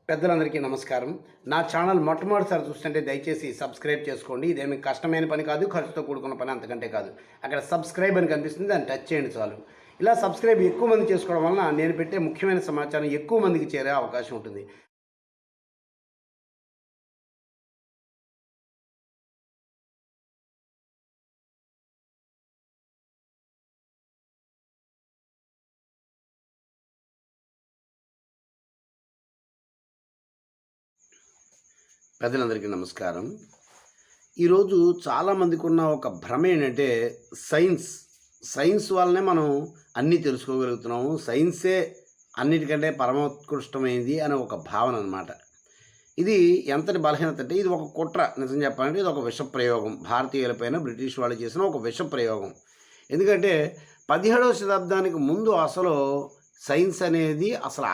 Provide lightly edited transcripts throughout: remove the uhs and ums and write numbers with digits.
పెద్దలందరికీ నమస్కారం. నా ఛానల్ మొట్టమొదటిసారి చూస్తుంటే దయచేసి సబ్స్క్రైబ్ చేసుకోండి. ఇదేమి కష్టమైన పని కాదు, ఖర్చుతో కూడుకున్న పని అంతకంటే కాదు. అక్కడ సబ్స్క్రైబ్ అని కనిపిస్తుంది, దాన్ని టచ్ చేయండి చాలు. ఇలా సబ్స్క్రైబ్ ఎక్కువ మంది చేసుకోవడం వలన నేను పెట్టే ముఖ్యమైన సమాచారం ఎక్కువ మందికి చేరే అవకాశం ఉంటుంది. పెద్దలందరికీ నమస్కారం. ఈరోజు చాలామందికి ఉన్న ఒక భ్రమ ఏంటంటే సైన్స్ వల్లనే మనం అన్నీ తెలుసుకోగలుగుతున్నాము, సైన్సే అన్నిటికంటే పరమోత్కృష్టమైనది అనే ఒక భావన అనమాట. ఇది ఎంతటి బలహీనత అంటే ఇది ఒక కుట్ర. నిజం చెప్పాలంటే ఇది ఒక విష ప్రయోగం, భారతీయులపైన బ్రిటిష్ వాళ్ళు చేసిన ఒక విష ప్రయోగం. ఎందుకంటే 17వ శతాబ్దానికి ముందు అసలు సైన్స్ అనేది అసలు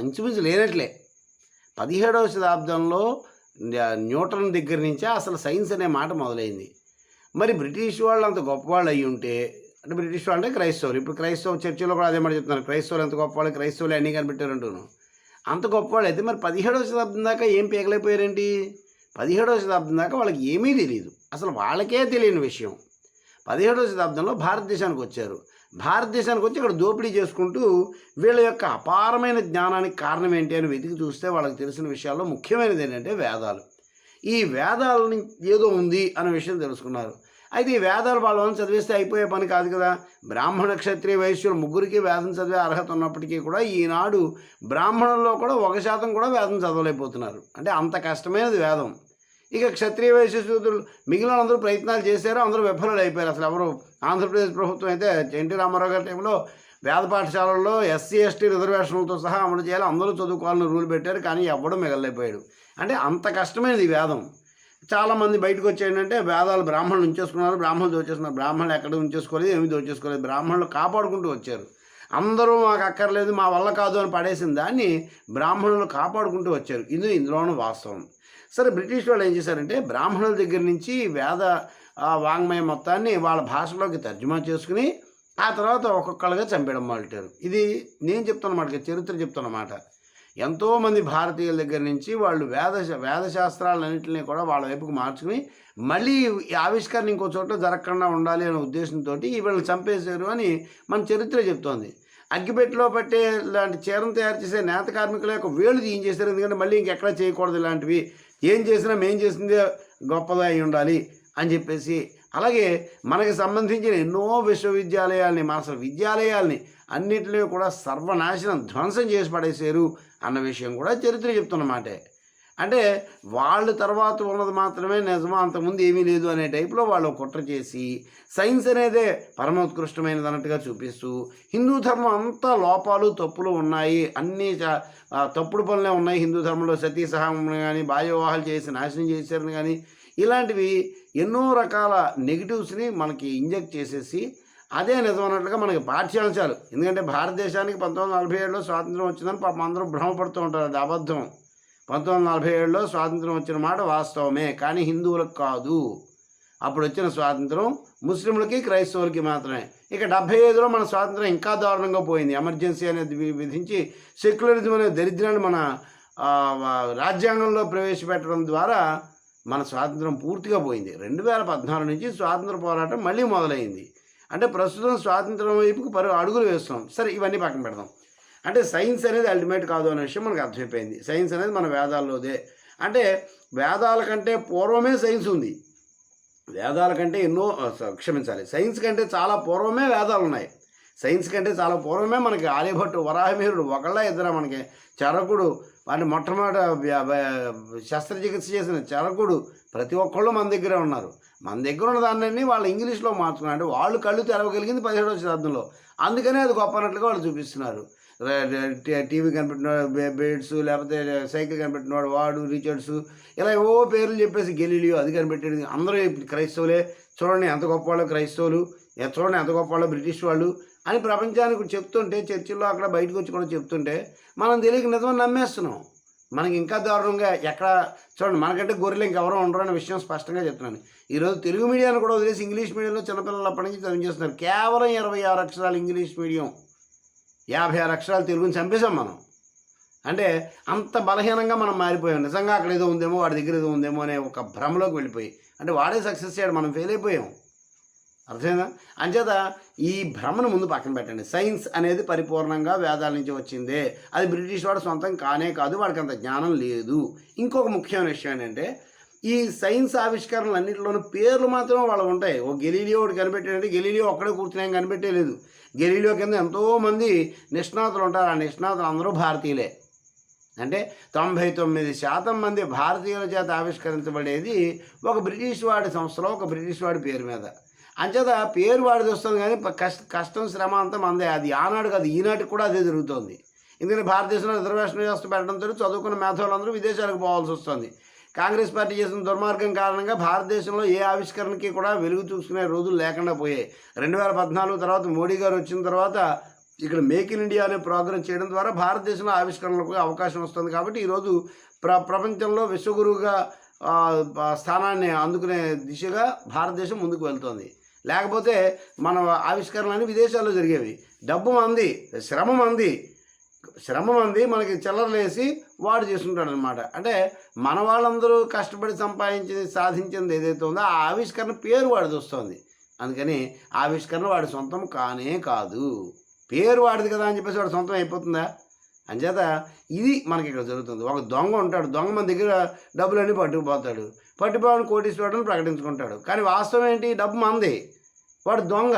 అంచుమించు లేనట్లే. 17వ శతాబ్దంలో న్యూటన్ దగ్గర నుంచే అసలు సైన్స్ అనే మాట మొదలైంది. మరి బ్రిటిష్ వాళ్ళు అంత గొప్పవాళ్ళు అయ్యి ఉంటే, అంటే బ్రిటిష్ వాళ్ళు అంటే క్రైస్తవులు, ఇప్పుడు క్రైస్తవ చర్చిలో కూడా అదే మాట చెప్తున్నారు, క్రైస్తవులు ఎంత గొప్పవాళ్ళు, క్రైస్తవులు అన్నీ కనిపెట్టారంటూను. అంత గొప్పవాళ్ళు అయితే మరి 17వ శతాబ్దం దాకా ఏం పీకలేకపోయారేంటి? 17వ శతాబ్దం దాకా వాళ్ళకి ఏమీ తెలియదు, అసలు వాళ్ళకే తెలియని విషయం. 17వ శతాబ్దంలో భారతదేశానికి వచ్చారు. భారతదేశానికి వచ్చి ఇక్కడ దోపిడీ చేసుకుంటూ వీళ్ళ యొక్క అపారమైన జ్ఞానానికి కారణం ఏంటి అని వెతికి చూస్తే వాళ్ళకి తెలిసిన విషయాల్లో ముఖ్యమైనది ఏంటంటే వేదాలు. ఈ వేదాలని ఏదో ఉంది అనే విషయం తెలుసుకున్నారు. అయితే ఈ వేదాలు వాళ్ళని చదివిస్తే అయిపోయే పని కాదు కదా. బ్రాహ్మణ క్షత్రియ వైశ్యులు ముగ్గురికి వేదం చదివే అర్హత ఉన్నప్పటికీ కూడా ఈనాడు బ్రాహ్మణుల్లో కూడా 1% కూడా వేదం చదవలేకపోతున్నారు. అంటే అంత కష్టమైనది వేదం. ఇక క్షత్రియ వైశ్య శూద్రులు మిగిలిన అందరూ ప్రయత్నాలు చేశారు, అందరూ విఫలాలు అయిపోయారు. అసలు ఎవరు ఆంధ్రప్రదేశ్ ప్రభుత్వం అయితే ఎన్టీ రామారావు గారి టైంలో వేద పాఠశాలల్లో ఎస్సీ ఎస్టీ రిజర్వేషన్లతో సహా అమలు చేయాలి, అందరూ చదువుకోవాలని రూల్ పెట్టారు, కానీ ఎవ్వడం మిగలైపోయాడు. అంటే అంత కష్టమైనది వేదం. చాలామంది బయటకు వచ్చేయంటే వేదాలు బ్రాహ్మణులు ఉంచేసుకున్నారు, బ్రాహ్మణులు దోచేసుకున్నారు. బ్రాహ్మణులు ఎక్కడ ఉంచేసుకోలేదు, ఏమీ దోచేసుకోలేదు, బ్రాహ్మణులు కాపాడుకుంటూ వచ్చారు. అందరూ మాకు అక్కర్లేదు, మా వల్ల కాదు అని పడేసిన దాన్ని బ్రాహ్మణులు కాపాడుకుంటూ వచ్చారు. ఇందులోనూ వాస్తవం. సరే, బ్రిటిష్ వాళ్ళు ఏం చేశారంటే బ్రాహ్మణుల దగ్గర నుంచి వేద వాంగ్మయం మొత్తాన్ని వాళ్ళ భాషలోకి తర్జుమా చేసుకుని ఆ తర్వాత ఒక్కొక్కళ్ళుగా చంపేయడం మొదలెట్టారు. ఇది నేను చెప్తున్నమాట, చరిత్ర చెప్తున్నమాట. ఎంతోమంది భారతీయుల దగ్గర నుంచి వాళ్ళు వేదశాస్త్రాలన్నింటినీ కూడా వాళ్ళ వైపుకు మార్చుకుని మళ్ళీ ఈ ఆవిష్కరణ ఇంకో చోట జరగకుండా ఉండాలి అనే ఉద్దేశంతో వీళ్ళని చంపేశారు అని మన చరిత్ర చెప్తోంది. అగ్గిపెట్టెలో పట్టే ఇలాంటి చీరను తయారు చేసే నేత కార్మికుల యొక్క వేళ్ళు తీయించేశారు. ఎందుకంటే మళ్ళీ ఇంకెక్కడ చేయకూడదు ఇలాంటివి, ఏం చేసినా మేం చేసిందే గొప్పగా అయి ఉండాలి అని చెప్పేసి. అలాగే మనకి సంబంధించిన ఎన్నో విశ్వవిద్యాలయాల్ని, మన అసలు విద్యాలయాల్ని అన్నింటినీ కూడా సర్వనాశనం, ధ్వంసం చేసి పడేశారు అన్న విషయం కూడా చరిత్ర చెప్తున్నమాటే. అంటే వాళ్ళు తర్వాత ఉన్నది మాత్రమే నిజమా, అంతకుముందు ఏమీ లేదు అనే టైప్లో వాళ్ళు కుట్ర చేసి సైన్స్ అనేదే పరమోత్కృష్టమైనది అన్నట్టుగా చూపిస్తూ హిందూ ధర్మం అంతా లోపాలు తప్పులు ఉన్నాయి, అన్నీ తప్పుడు పనులే ఉన్నాయి హిందూ ధర్మంలో, సతీ సహనం కానీ బాల్య వివాహాలు చేసి నాశనం చేశారని కానీ ఇలాంటివి ఎన్నో రకాల నెగిటివ్స్ని మనకి ఇంజెక్ట్ చేసేసి అదే నిజం అన్నట్లుగా మనకి పాఠ్యాంశాలు. ఎందుకంటే భారతదేశానికి 1947లో స్వాతంత్రం వచ్చిందని పాపం అందరూ భ్రమపడుతూ ఉంటారు, అది అబద్ధం. 1947లో స్వాతంత్రం వచ్చిన మాట వాస్తవమే, కానీ హిందువులకు కాదు. అప్పుడు వచ్చిన స్వాతంత్రం ముస్లింలకి క్రైస్తవులకి మాత్రమే. ఇక 75లో మన స్వాతంత్రం ఇంకా దారుణంగా పోయింది. ఎమర్జెన్సీ అనేది విధించి సెక్యులరిజం అనే దరిద్రాన్ని మన రాజ్యాంగంలో ప్రవేశపెట్టడం ద్వారా మన స్వాతంత్రం పూర్తిగా పోయింది. 2014 నుంచి స్వాతంత్ర పోరాటం మళ్ళీ మొదలైంది. అంటే ప్రస్తుతం స్వాతంత్రం వైపుకు అడుగులు వేస్తున్నాం. సరే, ఇవన్నీ పక్కన పెడదాం. అంటే సైన్స్ అనేది అల్టిమేట్ కాదు అనే విషయం మనకు అర్థమైపోయింది. సైన్స్ అనేది మన వేదాల్లోదే. అంటే వేదాల కంటే పూర్వమే సైన్స్ ఉంది. వేదాల కంటే సైన్స్ కంటే చాలా పూర్వమే వేదాలు ఉన్నాయి. సైన్స్ కంటే చాలా పూర్వమే మనకి ఆర్యభట్టు, వరాహమిహిరుడు, ఒకళ్ళ ఇద్దరు మనకి చరకుడు, వాటి మొట్టమొదట శస్త్రచికిత్స చేసిన చరకుడు, ప్రతి ఒక్కళ్ళు మన దగ్గరే ఉన్నారు. మన దగ్గర ఉన్న దాన్ని వాళ్ళు ఇంగ్లీష్లో మార్చుకున్నారు. అంటే వాళ్ళు కళ్ళు తెరవగలిగింది 17వ శతాబ్దంలో, అందుకనే అది గొప్ప అన్నట్లుగా వాళ్ళు చూపిస్తున్నారు. టీవీ కనిపెట్టినవాడు బేట్స్, లేకపోతే సైకిల్ కనిపెట్టినవాడు వాడు రిచర్డ్స్, ఇలా ఏవో పేర్లు చెప్పేసి గెలీలియో అది కనిపెట్టేది. అందరూ క్రైస్తవులే, చూడండి ఎంత గొప్ప వాళ్ళు క్రైస్తవులు, చూడండి ఎంత గొప్ప వాళ్ళు బ్రిటిష్ వాళ్ళు అని ప్రపంచానికి చెప్తుంటే, చర్చిల్లో అక్కడ బయటకు వచ్చి కూడా చెప్తుంటే మనం తెలియక నిజమని నమ్మేస్తున్నాం. మనకి ఇంకా దారుణంగా ఎక్కడ చూడండి, మనకంటే గొర్రెలు ఇంకెవరో ఉండరు అనే విషయం స్పష్టంగా చెప్తున్నాను. ఈరోజు తెలుగు మీడియాన్ని కూడా వదిలేసి ఇంగ్లీష్ మీడియంలో చిన్నపిల్లలు అప్పటి నుంచి చదివించేస్తున్నారు. కేవలం 26 అక్షరాలు ఇంగ్లీష్ మీడియం, 56 అక్షరాలు తెలుగుని చంపేశాం మనం. అంటే అంత బలహీనంగా మనం మారిపోయాం. నిజంగా అక్కడ ఏదో ఉందేమో, వాడి దగ్గర ఏదో ఉందేమో అనే ఒక భ్రమలోకి వెళ్ళిపోయి, అంటే వాడే సక్సెస్ అయ్యాడు, మనం ఫెయిల్ అయిపోయాం. అర్థమైందా? అంచేత ఈ భ్రమను ముందు పక్కన పెట్టండి. సైన్స్ అనేది పరిపూర్ణంగా వేదాల నుంచి వచ్చిందే. అది బ్రిటిష్ వాడు సొంతం కానే కాదు, వాడికి అంత జ్ఞానం లేదు. ఇంకొక ముఖ్యమైన విషయం ఏంటంటే, ఈ సైన్స్ ఆవిష్కరణలు అన్నింటిలోనూ పేర్లు మాత్రం వాళ్ళు ఉంటాయి. ఓ గెలీలియో ఒకటి కనిపెట్టాడంటే గెలీలియో ఒక్కడే కూర్చుని ఏం కనిపెట్టేలేదు. గెలీలియో కింద ఎంతోమంది నిష్ణాతులు ఉంటారు. ఆ నిష్ణాతులు అందరూ భారతీయులే. అంటే 99% మంది భారతీయుల చేత ఆవిష్కరించబడేది ఒక బ్రిటిష్ వాడి సంస్థలో, ఒక బ్రిటిష్ వాడి పేరు మీద. అంచేత పేరు వాడిది వస్తుంది, కానీ కష్టం శ్రమ అంతా మందే. అది ఆనాడు కాదు, ఈనాటికి కూడా అదే జరుగుతుంది. ఎందుకంటే భారతదేశంలో రిజర్వేషన్ వ్యవస్థ పెట్టడంతో చదువుకున్న మేధావులందరూ విదేశాలకు పోవాల్సి వస్తుంది. కాంగ్రెస్ పార్టీ చేసిన దుర్మార్గం కారణంగా భారతదేశంలో ఏ ఆవిష్కరణకి కూడా వెలుగు చూసుకునే రోజులు లేకుండా పోయాయి. 2014 తర్వాత మోడీ గారు వచ్చిన తర్వాత ఇక్కడ మేక్ ఇన్ ఇండియా అనే ప్రోగ్రాం చేయడం ద్వారా భారతదేశంలో ఆవిష్కరణలకు అవకాశం వస్తుంది. కాబట్టి ఈరోజు ప్రపంచంలో విశ్వగురువుగా స్థానాన్ని అందుకునే దిశగా భారతదేశం ముందుకు వెళ్తోంది. లేకపోతే మన ఆవిష్కరణలన్నీ విదేశాల్లో జరిగేవి. డబ్బు మంది, శ్రమ మంది మనకి చిల్లరలేసి వాడు చేసుకుంటాడు అనమాట. అంటే మన వాళ్ళందరూ కష్టపడి సంపాదించింది, సాధించింది ఏదైతే ఉందో ఆ ఆవిష్కరణ పేరు వాడిది వస్తుంది. అందుకని ఆవిష్కరణ వాడి సొంతం కానే కాదు. పేరు వాడిది కదా అని చెప్పేసి వాడు సొంతం అయిపోతుందా? అంచేత ఇది మనకి ఇక్కడ జరుగుతుంది. ఒక దొంగ ఉంటాడు, దొంగ మన దగ్గర డబ్బులన్నీ పట్టుకుపోతాడు, పట్టుకుపోవడానికి కోటీశ్వరులను ప్రకటించుకుంటాడు. కానీ వాస్తవం ఏంటి? డబ్బు మంది, వాడు దొంగ.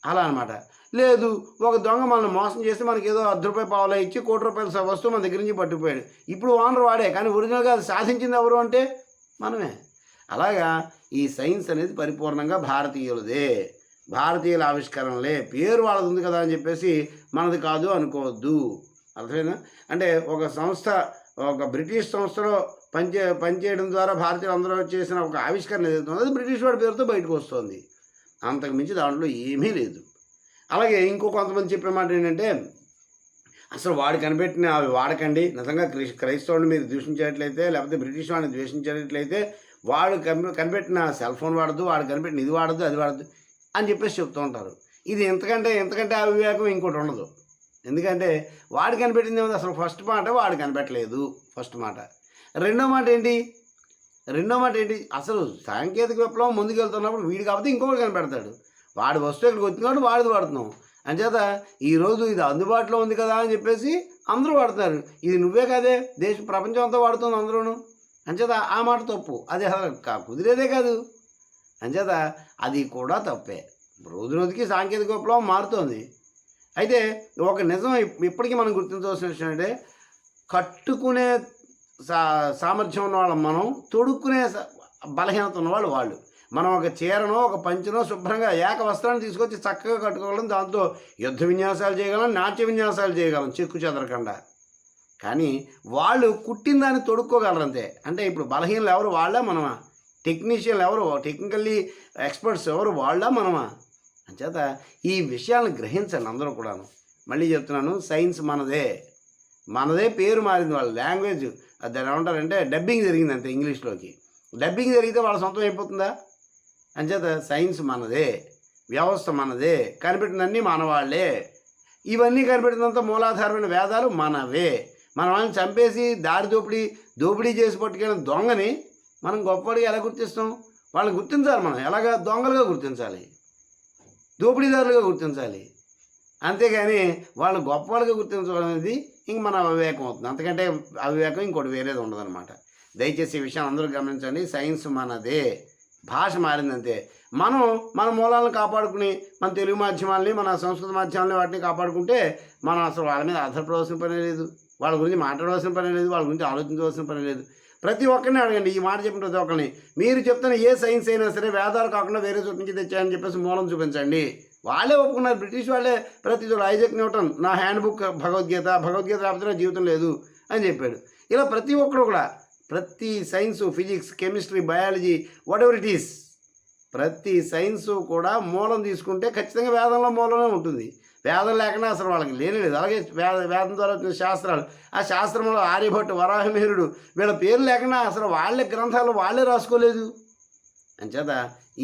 అలా అనమాట. లేదు, ఒక దొంగ మనల్ని మోసం చేసి మనకి ఏదో ₹10 పావలా ఇచ్చి ₹1,00,00,000 వస్తువు మన దగ్గర నుంచి పట్టుకుపోయాడు. ఇప్పుడు ఓనర్ వాడే, కానీ ఒరిజినల్గా అది సాధించింది ఎవరు అంటే మనమే. అలాగా ఈ సైన్స్ అనేది పరిపూర్ణంగా భారతీయులదే, భారతీయుల ఆవిష్కరణలే. పేరు వాళ్ళది ఉంది కదా అని చెప్పేసి మనది కాదు అనుకోవద్దు. అర్థమైనా? అంటే ఒక సంస్థ, ఒక బ్రిటిష్ సంస్థలో పనిచేయడం ద్వారా భారతీయులు అందరూ చేసిన ఒక ఆవిష్కరణ ఏదైతే ఉందో అది బ్రిటిష్ వాడి పేరుతో బయటకు వస్తుంది. అంతకు మించి దాంట్లో ఏమీ లేదు. అలాగే ఇంకో కొంతమంది చెప్పే మాట ఏంటంటే, అసలు వాడు కనిపెట్టిన అవి వాడకండి. నిజంగా క్రైస్తవుడిని మీరు దూషించేట్లయితే, లేకపోతే బ్రిటిష్ వాడిని ద్వేషించేట్లయితే, వాడు కనిపెట్టిన సెల్ ఫోన్ వాడద్దు, వాడు కనిపెట్టిన ఇది వాడద్దు, అది వాడద్దు అని చెప్పేసి చెప్తూ ఉంటారు. ఇది ఎంతకంటే అవివేకం ఇంకోటి ఉండదు. ఎందుకంటే వాడు కనిపెట్టింది ఏముంది? అసలు ఫస్ట్ మాట వాడు కనిపెట్టలేదు, ఫస్ట్ మాట. రెండో మాట ఏంటి? అసలు సాంకేతిక విప్లవం ముందుకు వెళ్తున్నప్పుడు వీడు కాకపోతే ఇంకొకటి కనిపెడతాడు. వాడి వస్తువు ఇక్కడికి వచ్చిన కాబట్టి వాడిది వాడుతున్నాం. అంచేత ఈరోజు ఇది అందుబాటులో ఉంది కదా అని చెప్పేసి అందరూ వాడుతున్నారు. ఇది నువ్వే కాదే, ప్రపంచం అంతా వాడుతుంది అందరూను. అంచేత ఆ మాట తప్పు. అది అసలు కుదిరేదే కాదు. అంచేత అది కూడా తప్పే. రోజుకి సాంకేతిక విప్లవం మారుతోంది. అయితే ఒక నిజం ఇప్పటికీ మనం గుర్తించవలసిన విషయం అంటే, కట్టుకునే సామర్థ్యం ఉన్న వాళ్ళం మనం, తొడుక్కునే బలహీనత ఉన్నవాళ్ళు వాళ్ళు. మనం ఒక చీరనో ఒక పంచనో శుభ్రంగా ఏక వస్త్రాన్ని తీసుకొచ్చి చక్కగా కట్టుకోగలం, దాంతో యుద్ధ విన్యాసాలు చేయగలం, నాట్య విన్యాసాలు చేయగలం చెక్కు చెదరకుండా. కానీ వాళ్ళు కుట్టిన దాన్ని తొడుక్కోగలరంతే. అంటే ఇప్పుడు బలహీనలు ఎవరు? వాళ్ళా మనమా? టెక్నీషియన్లు ఎవరు? టెక్నికల్లీ ఎక్స్పర్ట్స్ ఎవరు? వాళ్ళా మనమా? అంచేత ఈ విషయాలను గ్రహించండి అందరూ కూడాను. మళ్ళీ చెప్తున్నాను, సైన్స్ మనదే పేరు మారింది. వాళ్ళ లాంగ్వేజ్ దాన్ని ఏమంటారంటే డబ్బింగ్ జరిగింది అంతే. ఇంగ్లీష్లోకి డబ్బింగ్ జరిగితే వాళ్ళ సొంతం అయిపోతుందా? అంచేత సైన్స్ మనదే, వ్యవస్థ మనదే, కనిపెట్టినన్నీ మనవాళ్లే. ఇవన్నీ కనిపెట్టినంత మూలాధారమైన వేదాలు మనవే. మన వాళ్ళని చంపేసి దోపిడీ చేసి పట్టుకెళ్ళిన దొంగని మనం గొప్పవాడిగా ఎలా గుర్తిస్తాం? వాళ్ళని గుర్తించాలి మనం. ఎలాగా? దొంగలుగా గుర్తించాలి, దోపిడీదారులుగా గుర్తించాలి. అంతేగాని వాళ్ళని గొప్పవాళ్ళుగా గుర్తించడం అనేది ఇంక మన అవివేకం అవుతుంది. అంతకంటే అవివేకం ఇంకోటి వేరేది ఉండదన్నమాట. దయచేసి ఈ విషయం అందరూ గమనించండి. సైన్స్ మనదే, భాష మారిందంతే. మనం మన మూలాలను కాపాడుకుని, మన తెలుగు మాధ్యమాలని, మన సంస్కృత మాధ్యమాలని వాటిని కాపాడుకుంటే మనం అసలు వాళ్ళ మీద ఆధారపడవలసిన పని లేదు, వాళ్ళ గురించి మాట్లాడవలసిన పని లేదు, వాళ్ళ గురించి ఆలోచించవలసిన పని లేదు. ప్రతి ఒక్కరిని అడగండి, ఈ మాట చెప్పిన ప్రతి ఒక్కరిని, మీరు చెప్తున్న ఏ సైన్స్ అయినా సరే వేదాలు కాకుండా వేరే చోటు నుంచి తెచ్చాయని చెప్పేసి మూలం చూపించండి. వాళ్ళే ఒప్పుకున్నారు, బ్రిటిష్ వాళ్ళే. ప్రతి చోట ఐజాక్ న్యూటన్ నా హ్యాండ్ బుక్ భగవద్గీత రాకపోతే నా జీవితం లేదు అని చెప్పాడు. ఇలా ప్రతి ఒక్కరు కూడా ప్రతి science, physics, chemistry, biology, what ever it is, ప్రతి సైన్సు కూడా మూలం తీసుకుంటే ఖచ్చితంగా వేదంలో మూలమే ఉంటుంది. వేదం లేకుండా అసలు వాళ్ళకి లేదు. అలాగే వేదం ద్వారా వచ్చిన శాస్త్రాలు, ఆ శాస్త్రంలో ఆర్యభట్టు, వరాహమిహిరుడు వీళ్ళ పేరు లేకుండా అసలు వాళ్ళే గ్రంథాలు వాళ్ళే రాసుకోలేదు. అంచేత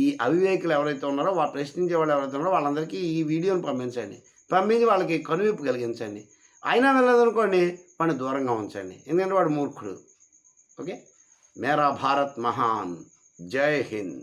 ఈ అవివేకులు ఎవరైతే ఉన్నారో, ప్రశ్నించే వాళ్ళు ఎవరైతే ఉన్నారో వాళ్ళందరికీ ఈ వీడియోని పంపించి వాళ్ళకి కనువిప్పు కలిగించండి. అయినా వెళ్ళదనుకోండి వాడిని దూరంగా ఉంచండి, ఎందుకంటే వాడు మూర్ఖుడు. ఓకే. మేరా భారత్ మహాన్. జై హింద్.